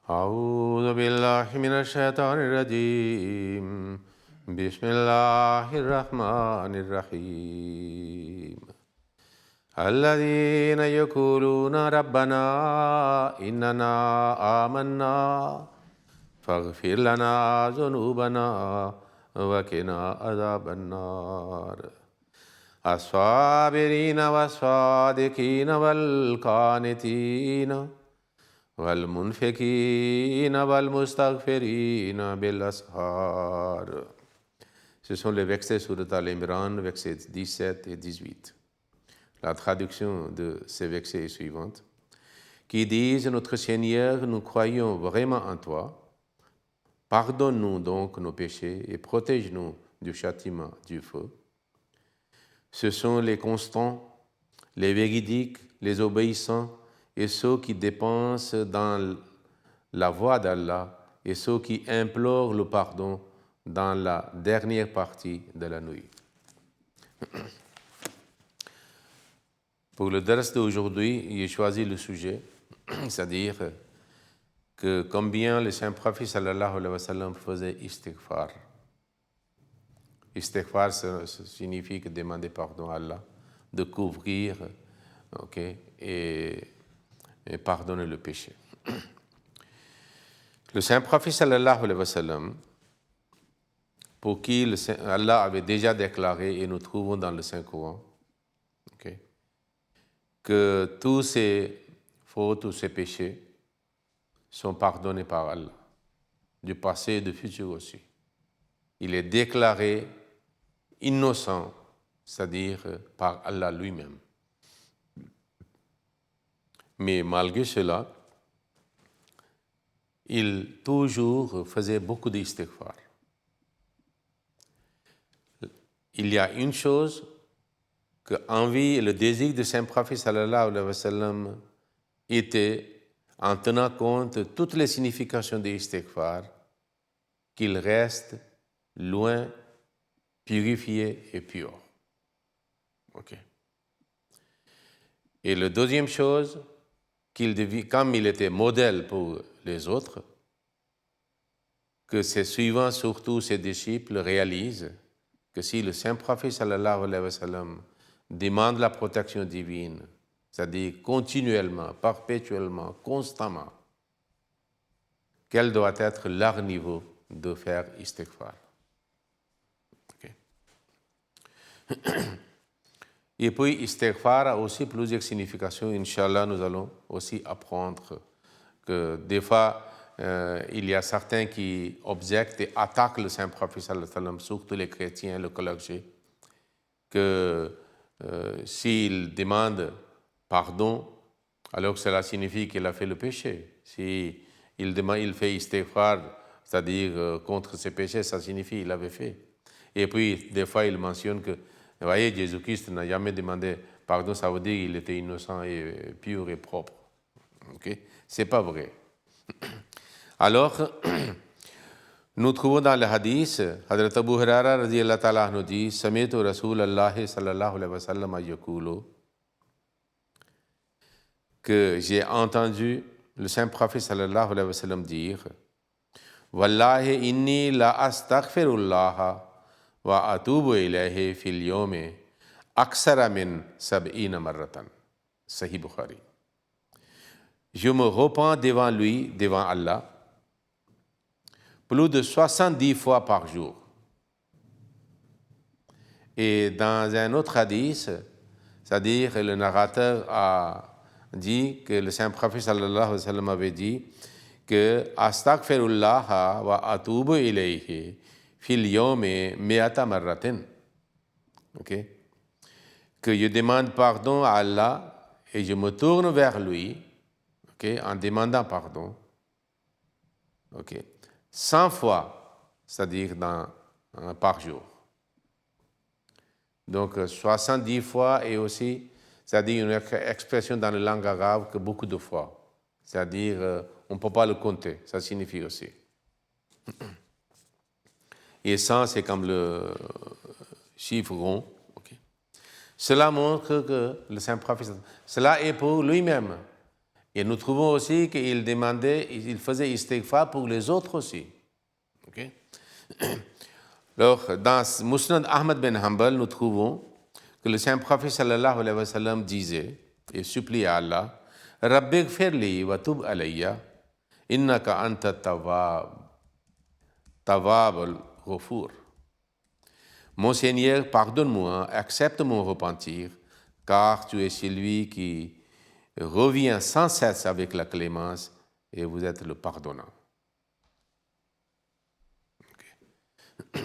أعوذ بالله من الشيطان الرجيم بسم الله الرحمن الرحيم الذين يقولون ربنا إننا آمنا فاغفر لنا ذنوبنا وقنا عذاب النار الصابرين والصادقين والقانتين والمنفقين والمستغفرين بالأسحار. Ce sont les versets sur Al-Imran, versets 17 et 18. La traduction de ces versets est suivante, qui disent: Notre Seigneur, nous croyons vraiment en toi. Pardonne-nous donc nos péchés et protège-nous du châtiment du feu. Ce sont les constants, les véridiques, les obéissants et ceux qui dépensent dans la voie d'Allah et ceux qui implorent le pardon dans la dernière partie de la nuit. Pour le dars d'aujourd'hui, j'ai choisi le sujet, c'est-à-dire que combien le Saint-Prophète sallallahu alayhi wa sallam faisait istighfar. Istighfar, ça signifie que demander pardon à Allah, de couvrir, et pardonner le péché. Le Saint-Prophète sallallahu alayhi wa sallam, pour qui Allah avait déjà déclaré, et nous trouvons dans le Saint-Coran, que tous ses fautes ou ses péchés sont pardonnés par Allah, du passé et du futur aussi. Il est déclaré innocent, c'est-à-dire par Allah lui-même. Mais malgré cela, il toujours faisait beaucoup d'istighfar. Il y a une chose que l'envie et le désir de Saint-Prophète sallallahu alayhi wa sallam était, en tenant compte de toutes les significations de l'istighfar, qu'il reste loin, purifié et pur. Et la deuxième chose, comme il était modèle pour les autres, que ses suivants, surtout ses disciples, réalisent que si le Saint-Prophète sallallahu alayhi wa sallam demande la protection divine, c'est-à-dire continuellement, perpétuellement, constamment, quel doit être leur niveau de faire istighfar. Et puis, istighfar a aussi plusieurs significations. Inch'Allah, nous allons aussi apprendre que des fois, il y a certains qui objectent et attaquent le Saint-Prophète sallallahu alayhi wa sallam, surtout les chrétiens, le clergé, que s'il demande pardon, alors que cela signifie qu'il a fait le péché. Si il fait istighfar, c'est-à-dire contre ses péchés, ça signifie qu'il avait fait. Et puis, des fois, il mentionne que, vous voyez, Jésus-Christ n'a jamais demandé pardon, ça veut dire qu'il était innocent et pur et propre. C'est pas vrai. Alors, nous trouvons dans le hadith, Hadrat Abu Huraira radiyallahu ta'ala nous dit: Sami'tu Rasulallah sallallahu alayhi wa sallam yaqulu, que j'ai entendu le Saint-Prophète sallallahu alayhi wa sallam dire: Wallahi inni la astaghfirullah wa atubu ilayhi fil yawmi aksara min sab'ina marratan. Sahih Bukhari. Je me repens devant lui, devant Allah, plus de 70 fois par jour. Et dans un autre hadith, c'est-à-dire le narrateur a dit que le Saint-Prophète sallallahu alayhi wa sallam avait dit que astaghfirullah wa atubu ilayhi fil yawmi mi'ata marratin. Que je demande pardon à Allah et je me tourne vers lui, en demandant pardon, 100 fois, c'est-à-dire par jour. Donc 70 fois et aussi, c'est-à-dire une expression dans la langue arabe que beaucoup de fois. C'est-à-dire, on ne peut pas le compter, ça signifie aussi. Et 100, c'est comme le chiffre rond. Cela montre que le Saint-Prophète, cela est pour lui-même. Et nous trouvons aussi qu'il demandait, il faisait istighfar pour les autres aussi. Okay? Alors, dans Musnad Ahmad bin Hanbal, nous trouvons que le Saint-Prophète sallallahu alayhi wa sallam disait et suppliait à Allah, Rabbi gfirli wa tub alayya, innaka anta tawwab al-ghafur. Mon Seigneur, pardonne-moi, accepte mon repentir, car tu es celui qui revient sans cesse avec la clémence et vous êtes le pardonnant. Okay.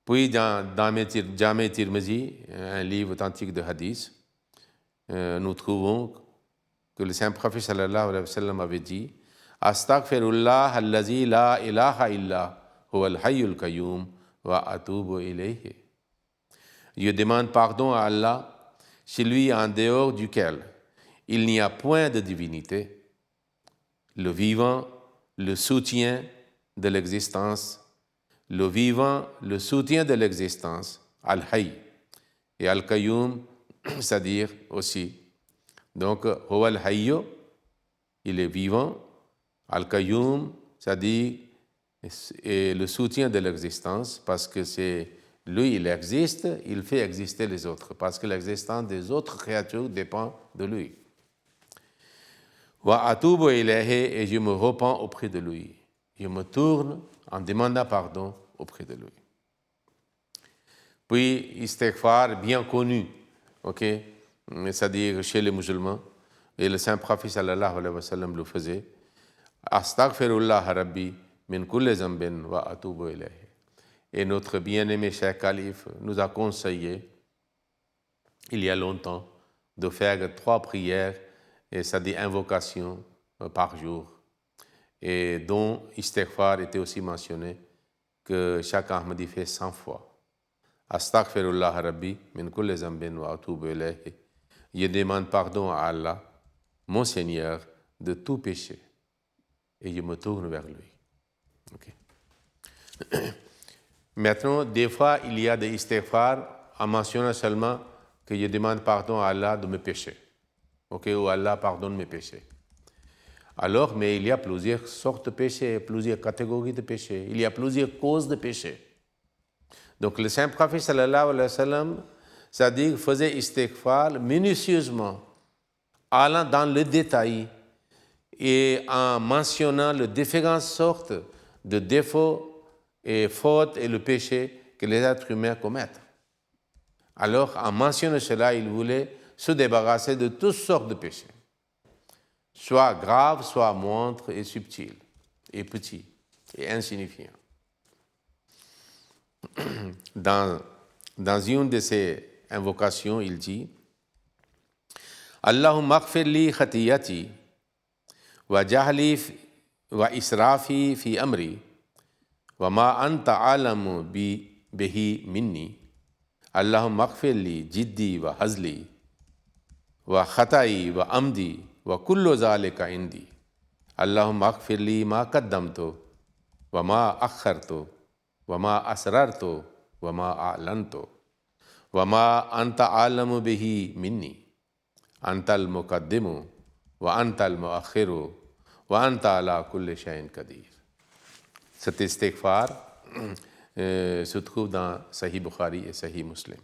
Puis dans Jami' Tirmizi, un livre authentique de hadith, nous trouvons que le Saint-Prophète sallallahu alayhi wa sallam avait dit Astaghfirullah allazi la ilaha illa huwa al-hayyul qayyum wa atubu ilayhi. Je demande pardon à Allah, celui en dehors duquel il n'y a point de divinité, le vivant, le soutien de l'existence, le vivant, le soutien de l'existence, Al-Hayy, et Al-Qayyum, c'est-à-dire aussi. Donc, Huwa Al-Hayy, il est vivant, Al-Qayyum, c'est-à-dire le soutien de l'existence, parce que c'est lui, il existe, il fait exister les autres, parce que l'existence des autres créatures dépend de lui. Wa atubu ilayhi, et je me repens auprès de lui. Je me tourne en demandant pardon auprès de lui. Puis, istighfar, bien connu, okay? C'est-à-dire chez les musulmans, et le Saint-Prophète sallallahu alayhi wa sallam le faisait. Astaghfirullah rabbi min kulli zambin wa atubu ilayhi. Et notre bien-aimé Cheikh Khalif nous a conseillé, il y a longtemps, de faire 3 prières, et c'est-à-dire invocations par jour, et dont istighfar était aussi mentionné, que chaque Ahmadi fait 100 fois. Astaghfirullah rabbi min kulli zambin wa atubu ilayhi. Je demande pardon à Allah, mon Seigneur, de tout péché, et je me tourne vers lui. Okay. Maintenant, des fois, il y a des istighfar en mentionnant seulement que je demande pardon à Allah de mes péchés. Okay, ou Allah pardonne mes péchés. Alors, mais il y a plusieurs sortes de péchés, plusieurs catégories de péchés, il y a plusieurs causes de péchés. Donc, le Saint-Prophète sallallahu alayhi wa sallam, c'est-à-dire faisait istighfar minutieusement, allant dans le détail et en mentionnant les différentes sortes de défauts et fautes et le péché que les êtres humains commettent. Alors, en mentionnant cela, il voulait se débarrasser de toutes sortes de péchés, soit graves, soit moindres et subtils, et petits, et insignifiants. Dans une de ses invocations, il dit Allahumma aghfir li khatiyati wa jahli wa israfi fi amri wa ma anta alamu bihi minni. Allahumma aghfir li jiddi wa hazli wa khatai wa amdi wa kullu zalika indi. Allahumma aghfir li ma qaddamtu wa ma akhartu wa ma asrartu wa ma a'lantu wa ma anta alamu bihi minni. Antal muqaddimu wa antal muakhiru wa anta ala kulli shay'in qadir. Cet istighfar se trouve dans Sahih Bukhari et Sahih Muslim.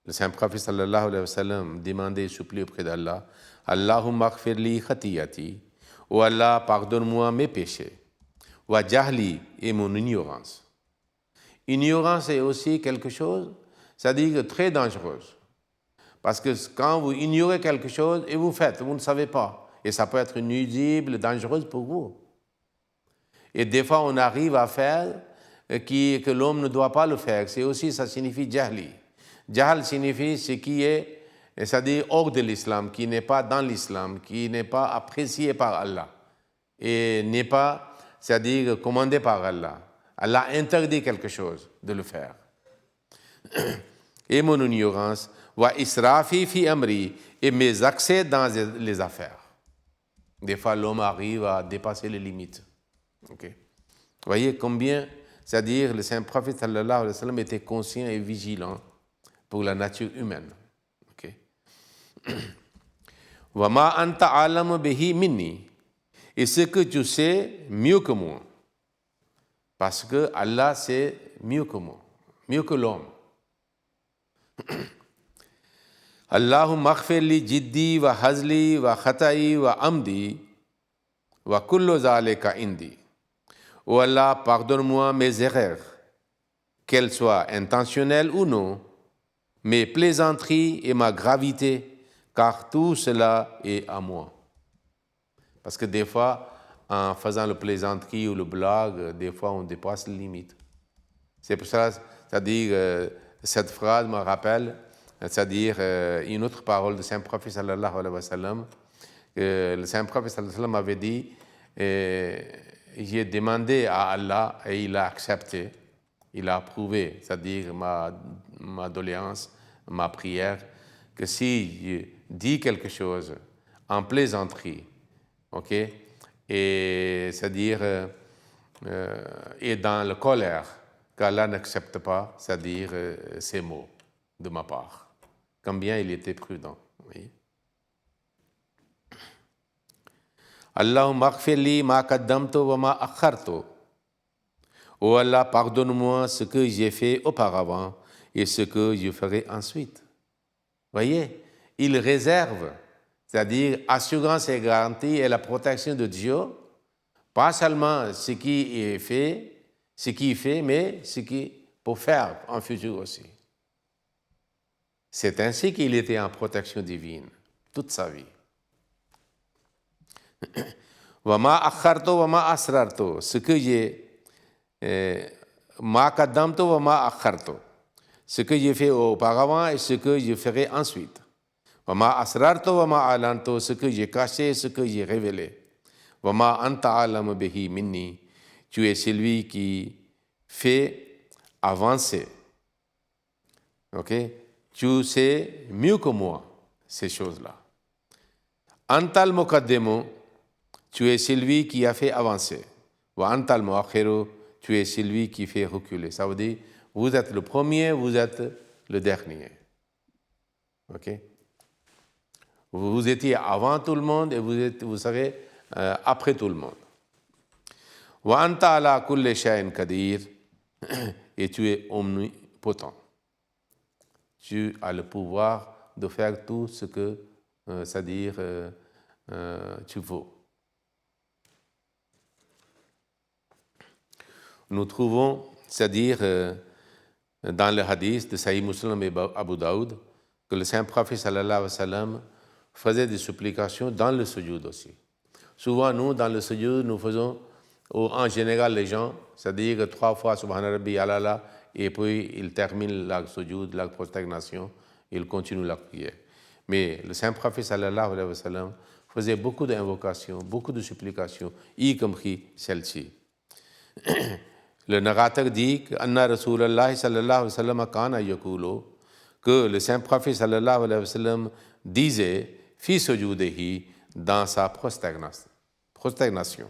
Le Saint-Prophète sallallahu alayhi wa sallam demandait et suppliait auprès d'Allah Allahumma aghfir li khatiyati, ô Allah, pardonne-moi mes péchés, wa jahli, et mon ignorance. Ignorance est aussi quelque chose, c'est-à-dire très dangereuse. Parce que quand vous ignorez quelque chose et vous faites, vous ne savez pas. Et ça peut être nuisible, dangereuse pour vous. Et des fois, on arrive à faire que l'homme ne doit pas le faire. C'est aussi, ça signifie jahli. Jahl signifie ce qui est, c'est-à-dire hors de l'islam, qui n'est pas dans l'islam, qui n'est pas apprécié par Allah. Et n'est pas, c'est-à-dire commandé par Allah. Allah interdit quelque chose de le faire. Et mon ignorance, wa israfi fi amri, et mes accès dans les affaires. Des fois, l'homme arrive à dépasser les limites. Okay. Vous voyez combien, c'est-à-dire le Saint-Prophète sallallahu alayhi wa sallam était conscient et vigilant pour la nature humaine. Okay. Wa ma anta alam bihi minni. Et ce que tu sais mieux que moi. Parce que Allah sait mieux que moi, mieux que l'homme. Allahumma aghfir li jiddi wa hazli wa khata'i wa amdi wa kullu zalika indi. Oh Allah, pardonne-moi mes erreurs, qu'elles soient intentionnelles ou non, mes plaisanteries et ma gravité, car tout cela est à moi. Parce que des fois, en faisant le plaisanterie ou le blague, des fois on dépasse les limites. C'est pour ça, c'est-à-dire, cette phrase me rappelle, c'est-à-dire une autre parole du Saint-Prophète sallallahu alayhi wa sallam, que le Saint-Prophète sallallahu alayhi wa sallam avait dit, j'ai demandé à Allah et il a accepté, il a approuvé, c'est-à-dire ma doléance, ma prière, que si je dis quelque chose en plaisanterie, ok, et c'est-à-dire et dans la colère, qu'Allah n'accepte pas, c'est-à-dire ces mots de ma part. Combien il était prudent. Oui. Allahumma aghfir li ma qaddamtu wa ma akhartu. Oh Allah, pardonne-moi ce que j'ai fait auparavant et ce que je ferai ensuite. Voyez, il réserve, c'est-à-dire assurance et garantie et la protection de Dieu, pas seulement ce qui est fait, mais ce qui pour faire en futur aussi. C'est ainsi qu'il était en protection divine toute sa vie. Wama akharto wama asrarto, ce que j'ai ma qaddamto wama akharto, ce que j'ai fait auparavant et ce que je ferai ensuite. Wama asrarto wama alanto, ce que j'ai caché et ce que j'ai révélé. Wama anta alam bihi minni, tu es celui qui fait avancer. Ok? Tu sais mieux que moi ces choses-là. Antal muqaddimu, tu es celui qui a fait avancer. Wa antal muakhiru, tu es celui qui fait reculer. Ça veut dire, vous êtes le premier, vous êtes le dernier. Ok? Vous étiez avant tout le monde et vous serez après tout le monde. Wa anta ala kulli shay'in qadir, et tu es omnipotent. Tu as le pouvoir de faire tout ce que, c'est-à-dire, tu veux. Nous trouvons, c'est-à-dire, dans le hadith de Sahih Muslim et Abu Daoud, que le Saint-Prophète sallallahu alayhi wa sallam faisait des supplications dans le sujoud aussi. Souvent, nous, dans le sujoud, nous faisons, en général, les gens, c'est-à-dire 3 fois Subhana Rabbi Alala, et puis ils terminent la sujoud, la prosternation, ils continuent la prière. Mais le Saint-Prophète sallallahu alayhi wa sallam faisait beaucoup d'invocations, beaucoup de supplications, y compris celle-ci. Le narrateur dit que Anna Rasulallah sallallahu alayhi wa sallam kana yakulu, que le Saint-Prophète sallallahu alayhi wa sallam disait fi sujudihi, dans sa prosternation.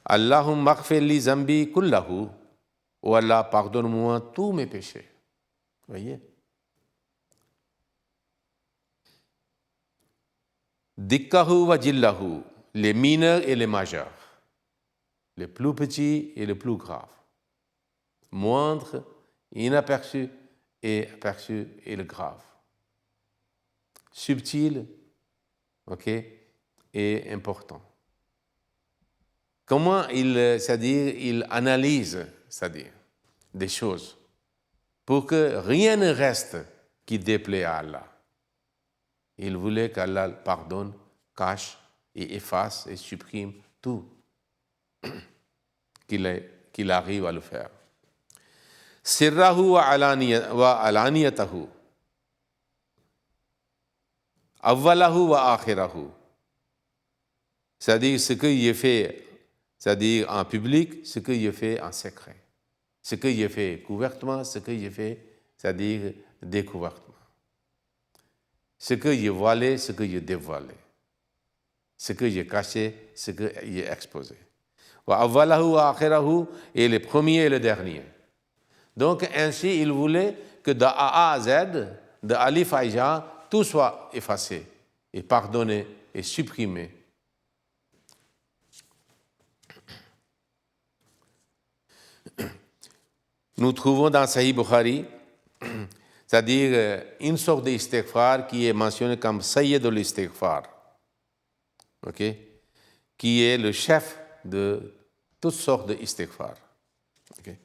Allahumma aghfir li zambi kullahu, oh Allah, pardonne-moi tous mes péchés. Voyez? Dikkahu wa jillahu, les mineurs et les majeurs, les plus petits et les plus graves, moindres, inaperçus et aperçus et le grave, subtil, ok, et important. Comment c'est-à-dire, il analyse, c'est-à-dire, des choses pour que rien ne reste qui déplaît à Allah. Il voulait qu'Allah pardonne, cache et efface et supprime tout qu'il arrive à le faire. Sirrahu wa alaniyatahu, awwalahu wa akhirahu. C'est-à-dire ce que je fais, c'est-à-dire en public, ce que je fais en secret. Ce que je fais couvertement, ce que je fais, c'est-à-dire découvertement. Ce que j'ai voilé, ce que j'ai dévoilé. Ce que j'ai caché, ce que j'ai exposé. Wa awwalahu wa akhirahu, et le premier et le dernier. Donc ainsi, il voulait que de A à Z, de Alif à Ja, tout soit effacé. et pardonner et supprimer. Nous trouvons dans Sahih Bukhari, c'est-à-dire une sorte d'istighfar qui est mentionnée comme Sayyid al-Istighfar, okay? Qui est le chef de toutes sortes d'istighfar. Okay?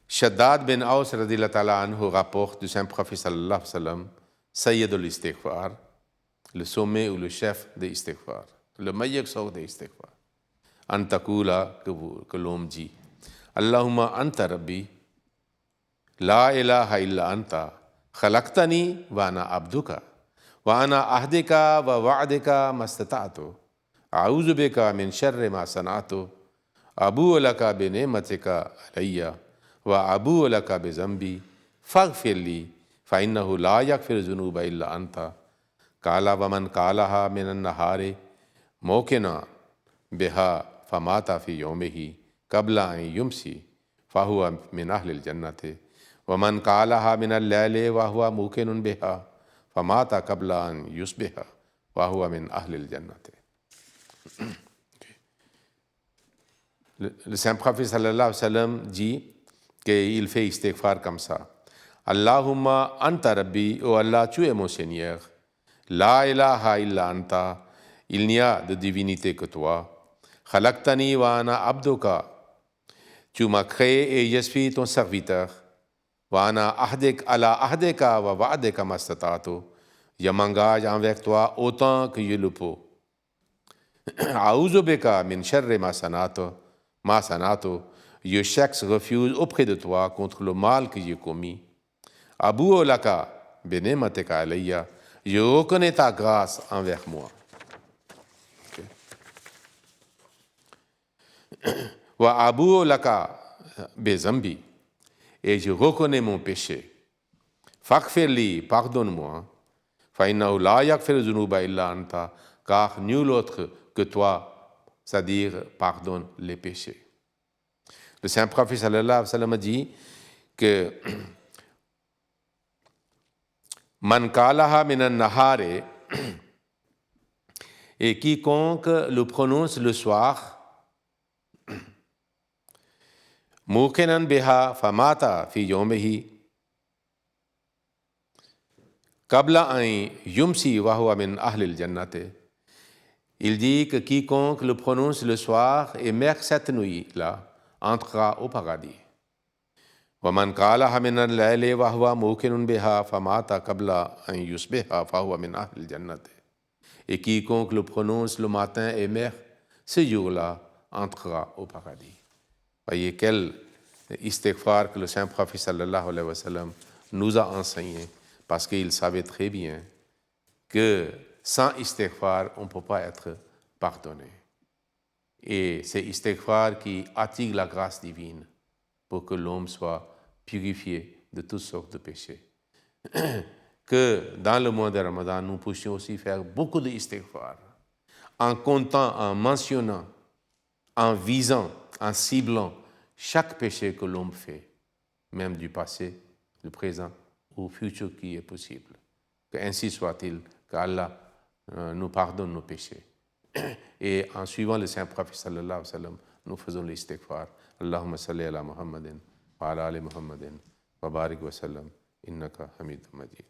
Shaddad bin Aus radhiyallahu ta'ala anhu rapporte du Saint-Prophète sallallahu alayhi wa sallam, Sayyid al-Istighfar, le sommet ou le chef de l'istighfar, le meilleur sort de l'istighfar. Antakula, que l'homme dit, Allahumma anta rabbi, la ilaha illa anta, khalaqtani wa ana abduka, wa ana ahdika wa wa'dika mastata'tu, a'udhu bika min sharri ma sana'tu, abu'u laka bi ni'matika alayya, wa abu'u laka bi zambi, faghfir li, fa innahu la yaghfiru dhunuba illa anta. Kala wa man kalaha min an-nahari mawkina biha famata fi yawmihi qabla an yumsi fahuwa min ahli al-jannati wa man kalaha min al-layli wa huwa mukinun biha famata qabla an yusbiha fahuwa min ahli al-jannati. Le Saint-Prophète sallallahu alayhi wa sallam dit qu'il fait istighfar comme ça. Allahumma anta rabbi, oh Allah, tu es mon Seigneur. La ilaha illa anta, il n'y a de divinité que toi. Khalaqtani wa ana abduka, tu m'as créé et je suis ton serviteur. Wa ana ahdik ala ahdika wa wa'dika mastata'tu, je m'engage envers toi autant que je le peux. A'udhu bika min sharri ma sana'tu, je cherche refuge auprès de toi contre le mal que j'ai commis. Abu'u laka bi ni'matika alayya, je reconnais ta grâce envers moi. Wa abu'u laka bi zambi, et je reconnais mon péché. Faghfir li, pardonne-moi. Fa innahu la yaghfiru dhunuba illa anta, car nul autre que toi, c'est-à-dire pardonne les péchés. Le Saint-Prophète sallallahu alayhi wa sallam a dit que Man kalaha minan nahare, et quiconque le prononce le soir, mukinan biha famata fi yawmihi qabla an yumsi wa huwa min ahli al-jannati. Il dit que quiconque le prononce le soir et meurt cette nuit-là entrera au paradis. وَمَنْ قَالَهَا مِنَ اللَّيْلِ وَهُوَ مُوقِنٌ بِهَا فَمَاتَ قَبْلَ أَنْ يُصْبِحَ فَهُوَ مِنْ أَهْلِ الْجَنَّةِ. Et quiconque le prononce le matin et meurt, ce jour-là entrera au paradis. Voyez quel istighfar que le Saint-Prophète sallallahu alayhi wa sallam nous a enseigné, parce qu'il savait très bien que sans istighfar, on ne peut pas être pardonné. Et c'est istighfar qui attire la grâce divine pour que l'homme soit purifié de toutes sortes de péchés. Que dans le mois de Ramadan, nous puissions aussi faire beaucoup de istighfar, en comptant, en mentionnant, en visant, en ciblant chaque péché que l'homme fait, même du passé, du présent ou futur qui est possible. Que ainsi soit-il, qu'Allah nous pardonne nos péchés. Et en suivant le Saint-Prophète sallallahu alayhi wa sallam, nous faisons l'istighfar. Allahumma salli ala Muhammadin wa ala ali Muhammadin wa barik wa sallam innaka hamidun majid.